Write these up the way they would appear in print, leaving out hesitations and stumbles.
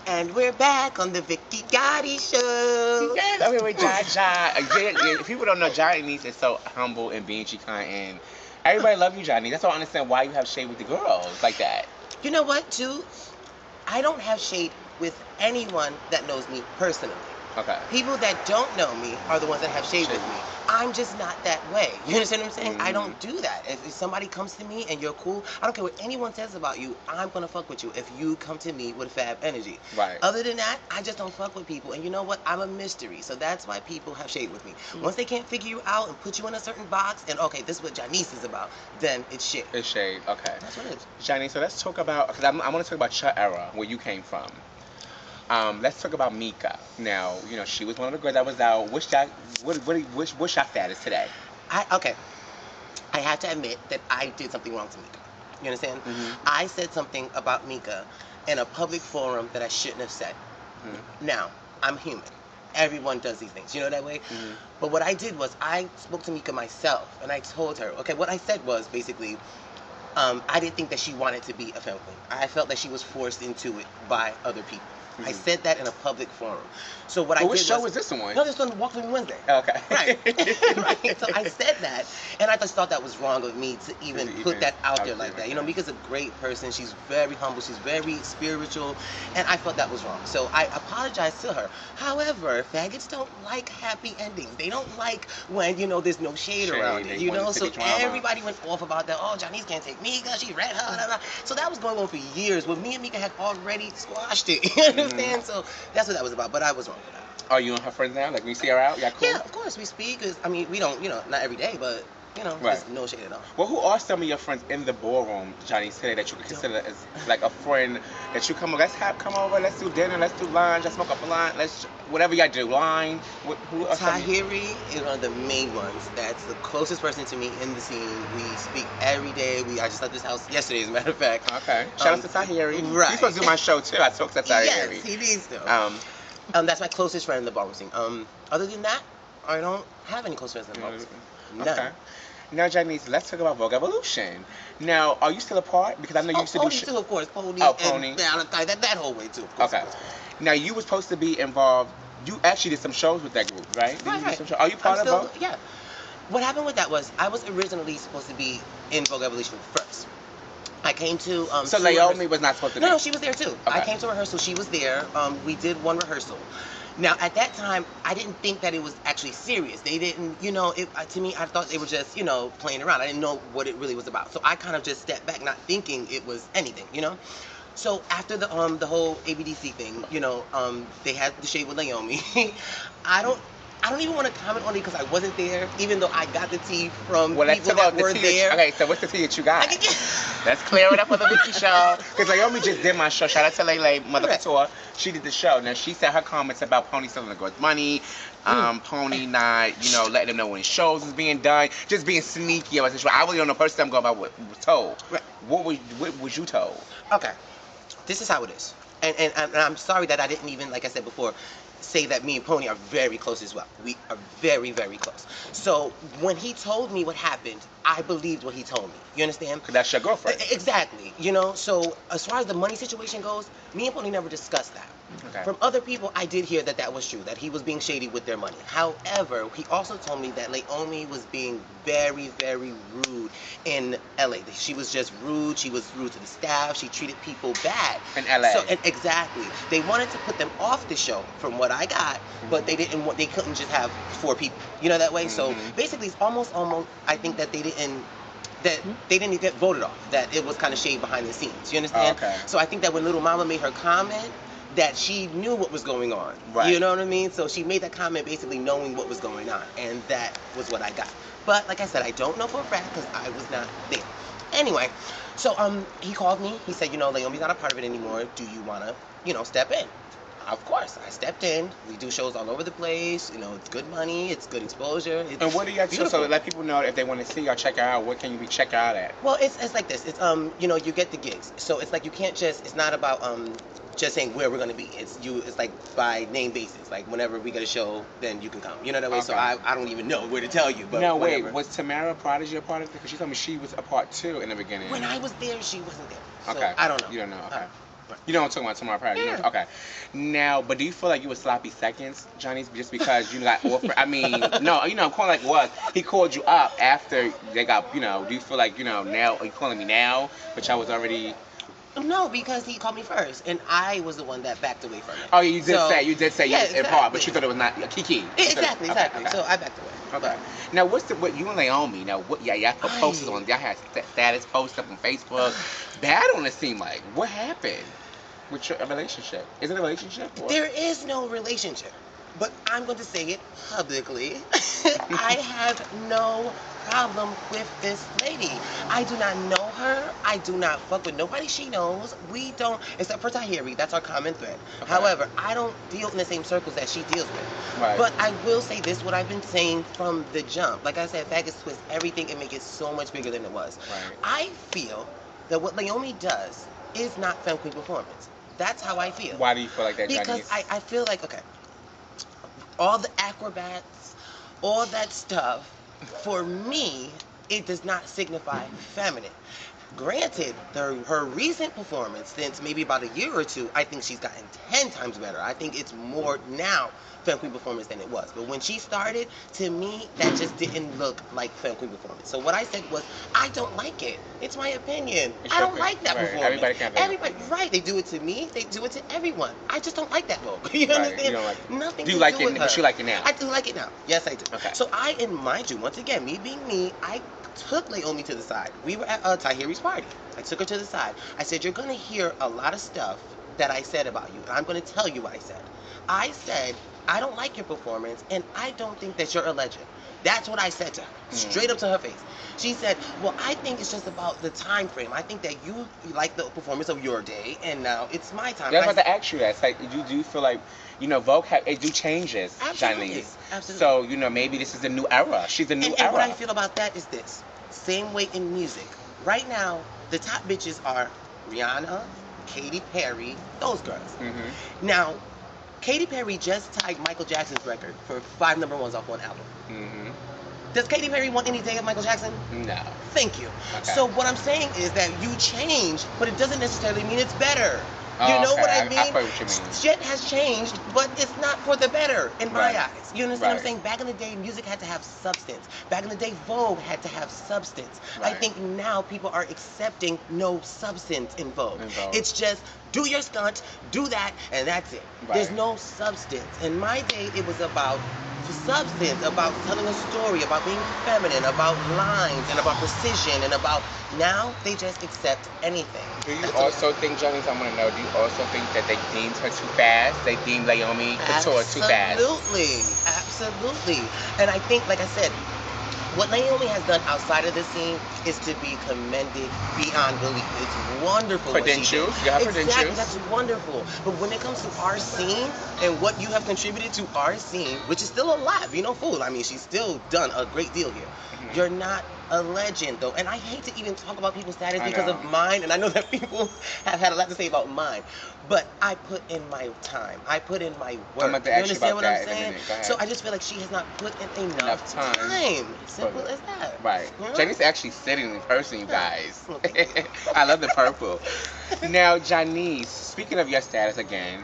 And we're back on the Vicky Gotti show. Yes, okay, wait, If people don't know, Janese is so humble and being kind, and everybody love you, Johnny. That's why I don't understand why you have shade with the girls like that. You know what, too? I don't have shade with anyone that knows me personally. Okay. People that don't know me are the ones that have shade with me. I'm just not that way. You understand what I'm saying? I don't do that. If somebody comes to me and you're cool, I don't care what anyone says about you, I'm gonna fuck with you if you come to me with fab energy. Right. Other than that, I just don't fuck with people. And you know what? I'm a mystery. So that's why people have shade with me. Once they can't figure you out and put you in a certain box and okay, this is what Janese is about, then it's shade. It's shade, okay. That's what it is. Janese, so let's talk about, because I want to talk about your era, where you came from. Let's talk about Mika. Now, she was one of the girls that was out. What's your status today? Okay. I have to admit that I did something wrong to Mika. You understand? I said something about Mika in a public forum that I shouldn't have said. Now, I'm human. Everyone does these things. You know that way? But what I did was I spoke to Mika myself and I told her, okay, what I said was basically, I didn't think that she wanted to be a femme queen. I felt that she was forced into it by other people. I said that in a public forum. So what I did which show was was this one? No, this one Walk With Me Wednesday. Okay. Right. Right. So I said that, and I just thought that was wrong of me to even put that out there like that. Mika's a great person. She's very humble. She's very spiritual, and I felt that was wrong. So I apologized to her. However, faggots don't like happy endings. They don't like when there's no shade around it. So everybody went off about that. Oh, Janese can't take Mika. She read her. Blah, blah. So that was going on for years. When me and Mika had already squashed it. You understand? So that's what that was about. But I was wrong for that. Are you and her friends now? Like, we see her out? Yeah, cool? Yeah, of course we speak. Cause, I mean, we don't, not every day, but right. There's no shade at all. Well, who are some of your friends in the ballroom, Johnny, today that you could consider as like a friend that you come over? Come over, let's do dinner, let's do lunch, let's smoke up a line, let's whatever y'all do. Line. Who are Tahiri is one of the main ones. That's the closest person to me in the scene. We speak every day. I just left this house yesterday, as a matter of fact. Okay. Shout out to Tahiri. Right. He's supposed to do my show too. I talked to Tahiri. Yes, he needs to. That's my closest friend in the ballroom scene. Other than that, I don't have any close friends in the ballroom scene. None. Okay. Now, Janese, let's talk about Vogue Evolution. Now, are you still a part? Because I know you used to do Pony too, of course. Pony. Pony. And that whole way too, of course. Okay. Now, you were supposed to be involved. You actually did some shows with that group, right? Right. Are you part of Vogue? Yeah. What happened with that was I was originally supposed to be in Vogue Evolution first. I came to so Naomi was not supposed to be? No, she was there too. Okay. I came to rehearsal. She was there. We did one rehearsal. Now, at that time, I didn't think that it was actually serious. They didn't, to me, I thought they were just, playing around. I didn't know what it really was about. So I kind of just stepped back, not thinking it was anything, So after the whole ABDC thing, they had the shade with Naomi. I don't even want to comment on it because I wasn't there, even though I got the tea from people that were there. Okay, so what's the tea that you got? Let's clear it up for the Vicky show. Because Naomi just did my show. Shout out to Lele, Mother Couture. She did the show. Now, she said her comments about Pony stealing the girl's money, Pony not, letting them know when shows is being done, just being sneaky. I really don't know personally. I'm going about what was told. Right. What was you told? Okay. This is how it is. And I'm sorry that I didn't even, like I said before, say that me and Pony are very close as well. We are very, very close. So when he told me what happened, I believed what he told me. You understand? Because that's your girlfriend. Exactly. So as far as the money situation goes, me and Pony never discussed that. Okay. From other people, I did hear that was true, that he was being shady with their money. However, he also told me that Naomi was being very, very rude in LA. She was just rude. She was rude to the staff. She treated people bad. In LA. So, exactly. They wanted to put them off the show, from what I got, but they couldn't just have 4 people. That way. So basically, it's almost. I think that they didn't get voted off. That it was kind of shade behind the scenes. You understand? Okay. So I think that when Little Mama made her comment, that she knew what was going on. Right. You know what I mean? So she made that comment basically knowing what was going on, and that was what I got. But like I said, I don't know for a fact because I was not there. Anyway, so he called me. He said, Naomi's not a part of it anymore. Do you want to, step in? Of course, I stepped in. We do shows all over the place. It's good money. It's good exposure. And what do you do? So let people know if they want to see or check out. What can you check out at? Well, it's like this. It's you get the gigs. So it's like you can't just. It's not about just saying where we're gonna be. It's like by name basis. Like whenever we get a show, then you can come. You know that way. Okay. So I don't even know where to tell you. But no, whatever. Wait. Was Tamara Prodigy a part of it? Because she told me she was a part too in the beginning. When I was there, she wasn't there. So okay. I don't know. You don't know. Okay. You know what I'm talking about, Tomorrow Party. Yeah. Okay. Now, but do you feel like you were sloppy seconds, Janese, just because you got offered? I mean, no, I'm calling like it was. He called you up after they got, do you feel like, now, are you calling me now? But y'all was already... No, because he called me first, and I was the one that backed away from it. Oh, you did say yeah, in part, but you thought it was not Kiki. Exactly. Okay. So I backed away. Okay. Now, what you and Naomi? Now, y'all put posters on. Y'all had status posts up on Facebook. That don't it seem like? What happened with your relationship? Is it a relationship? Or? There is no relationship, but I'm going to say it publicly. I have no problem with this lady. I do not know her. I do not fuck with nobody she knows. We don't, except for Tahiri. That's our common thread. Okay. However, I don't deal in the same circles that she deals with. Right. But I will say this, what I've been saying from the jump. Like I said, faggots twist everything and make it so much bigger than it was. Right. I feel that what Naomi does is not femme queen performance. That's how I feel. Why do you feel like that, Because Janese? I feel like, okay, all the acrobats, all that stuff, for me, it does not signify feminine. Granted, her recent performance, since maybe about a year or two, I think she's gotten 10 times better. I think it's more now femme queen performance than it was. But when she started, to me, that just didn't look like femme queen performance. So what I said was, I don't like it. It's my opinion. I don't like that performance. Everybody can't. Everybody, right? They do it to me. They do it to everyone. I just don't like that Vogue. You understand? You don't like it. Nothing. Do you to like do it? with her. But you like it now? I do like it now. Yes, I do. Okay. So and mind you, once again, me being me, I took Naomi to the side. We were at Tahiri's party. I took her to the side. I said, you're going to hear a lot of stuff that I said about you, and I'm going to tell you what I said. I said, I don't like your performance, and I don't think that you're a legend. That's what I said to her, straight up to her face. She said, well, I think it's just about the time frame. I think that you like the performance of your day, and now it's my time. Yeah, I was about to ask you that. It's like, do you feel like, Vogue it do changes, Absolutely. Janese. Absolutely. So, maybe this is a new era. She's a new era. And what I feel about that is this. Same way in music. Right now, the top bitches are Rihanna, Katy Perry, those girls. Mm-hmm. Now, Katy Perry just tied Michael Jackson's record for 5 number ones off one album. Mm-hmm. Does Katy Perry want any day of Michael Jackson? No. Thank you. Okay. So what I'm saying is that you change, but it doesn't necessarily mean it's better. You know okay. what I mean? I feel what you mean. Shit has changed, but it's not for the better in my eyes. You understand what I'm Right. saying? Back in the day, music had to have substance. Back in the day, Vogue had to have substance. Right. I think now people are accepting no substance in Vogue. It's just do your stunt, do that, and that's it. Right. There's no substance. In my day, it was about substance, about telling a story, about being feminine, about lines, and about precision, and about now they just accept anything. Do you also think, Janese, I want to know, do you also think that they deemed her too fast? They deemed Naomi Couture too fast? Absolutely. And I think, like I said, what Naomi has done outside of the scene is to be commended beyond belief. It's wonderful. Credentials. You have exactly, credentials. that's wonderful. But when it comes to our scene and what you have contributed to our scene, which is still alive, fool. I mean, she's still done a great deal here. Mm-hmm. You're not a legend, though. And I hate to even talk about people's status because of mine, and I know that people have had a lot to say about mine. But I put in my time. I put in my work. I'm about to ask you about what that I'm saying? in a minute. Go ahead. So I just feel like she has not put in enough time. Simple as that. Right. You know? Janese actually sitting in person, you guys. I love the purple. Now, Janese, speaking of your status again,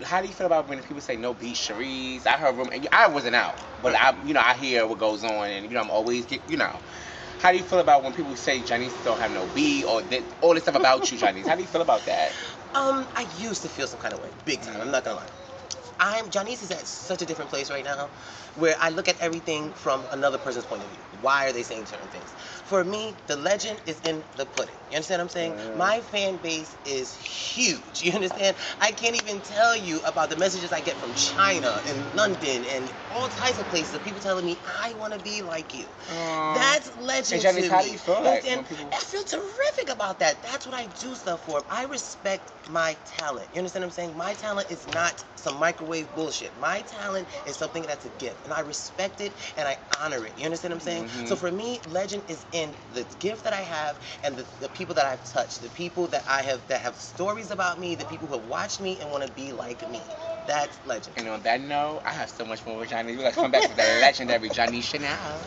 how do you feel about when people say no beat Cherise? I heard and I wasn't out, but I hear what goes on, and I'm always How do you feel about when people say Janese don't have no beat or all this stuff about you, Janese? How do you feel about that? I used to feel some kind of way, big time. I'm not gonna lie. Janese is at such a different place right now, where I look at everything from another person's point of view. Why are they saying certain things? For me, the legend is in the pudding. You understand what I'm saying? My fan base is huge. You understand? I can't even tell you about the messages I get from China and London and all types of places of people telling me, I want to be like you. That's legend to me. How do you feel like when people... I feel terrific about that. That's what I do stuff for. I respect my talent. You understand what I'm saying? My talent is not some microwave bullshit. My talent is something that's a gift, and I respect it and I honor it. You understand what I'm saying? Mm-hmm. So for me, legend is in the gift that I have and the people that I've touched, the people that have stories about me, the people who have watched me and want to be like me. That's legend. And on that note, I have so much more with Janese. We're going to come back with the legendary Janese Chanel.